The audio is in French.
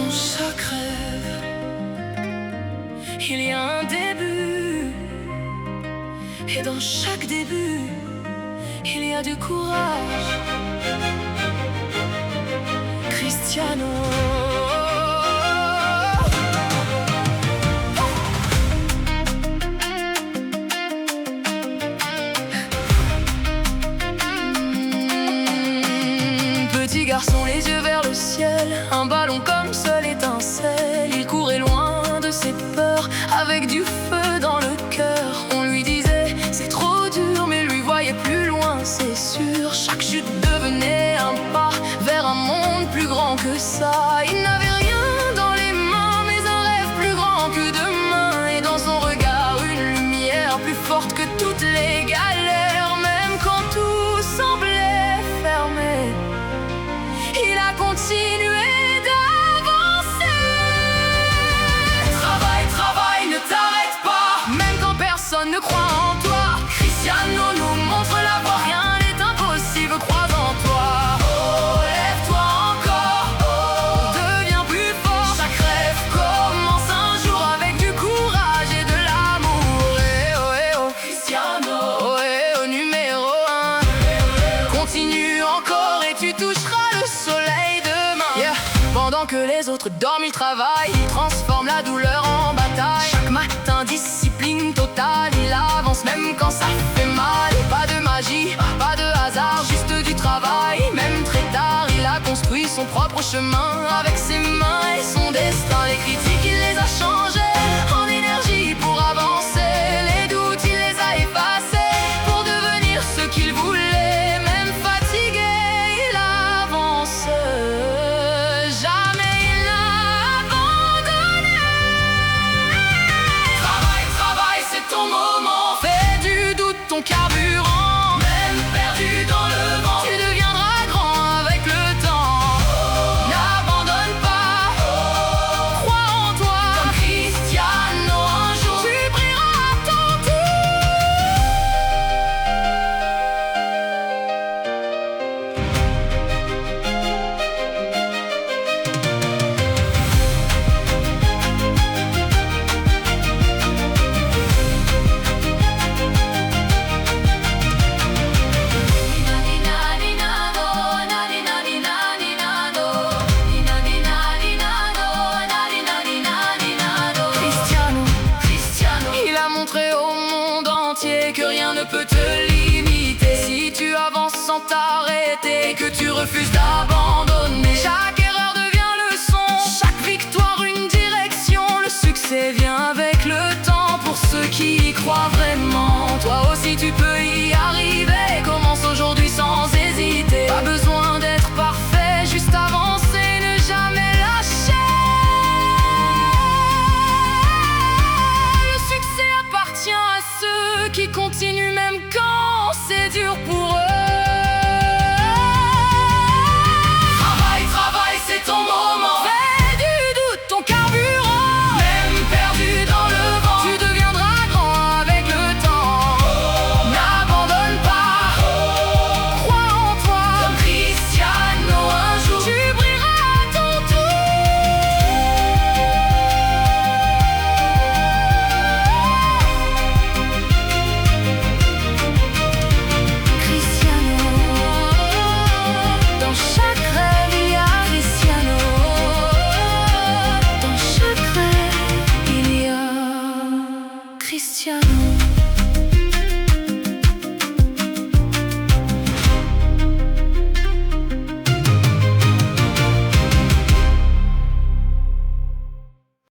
Dans chaque rêve, il y a un début, et dans chaque début, il y a du courage. Cristiano. Petit garçon, les yeux vers le ciel, un ballon comme seule étincelle. Il courait loin de ses peurs, avec du feu dans le cœur. On lui disait, c'est trop dur, mais lui voyait plus loin, c'est sûr. Chaque chute devenait un pas vers un monde plus grand que ça. Il n'avait rien dans les mains, mais un rêve plus grand que demain. Et dans son regard, une lumière plus forte que toutes les galères. Même quand tout semblait fermé, il a continué d'avancer. Travaille, travaille, ne t'arrête pas, même quand personne ne croit en toi. Cristiano nous montre la voie, rien n'est impossible, crois en toi. Oh, lève-toi encore, oh, deviens plus fort. Chaque rêve commence un jour avec du courage et de l'amour. Eh oh, Cristiano, oh, numéro 1. Continue encore et tu toucheras le soleil demain. Yeah. Pendant que les autres dorment, il travaille, il transforme la douleur en bataille. Chaque matin, discipline totale, il avance même quand ça fait mal. Pas de magie, pas de hasard, juste du travail. Même très tard, il a construit son propre chemin avec ses mains et son destin. Les critiques, il les a changés en énergie pour avancer. Les doutes, il les a effacés pour devenir ce qu'il voulait. Même fatigué, il avance. Jamais il n'a abandonné. Travaille, travaille, c'est ton moment. Fais du doute ton carburant. Même perdu dans le vent, tu deviendras grand avec le temps. N'abandonne pas, crois en toi. Comme Cristiano, un jour tu brilleras à ton Cristiano, il a montré au monde entier que rien ne peut te limiter. Si tu avances sans t'arrêter et que tu refuses d'abandonner, chaque erreur devient leçon, chaque victoire une direction. Le succès vient avec le temps pour ceux qui y croient vraiment. Toi aussi tu peux y arriver, commence aujourd'hui sans hésiter. Pas besoin d'être parfait, juste avancer, ne jamais lâcher. Le succès appartient à ceux qui continuent même quand c'est dur pour eux. Travaille, travaille, c'est ton moment. Fais du doute ton carburant. Même perdu dans le vent, tu deviendras grand avec le temps. N'abandonne pas, crois en toi. Comme Cristiano, un jour tu brilleras à ton tour. Cristiano, dans chaque rêve il y a Cristiano. Dans chaque rêve il y a Cristiano.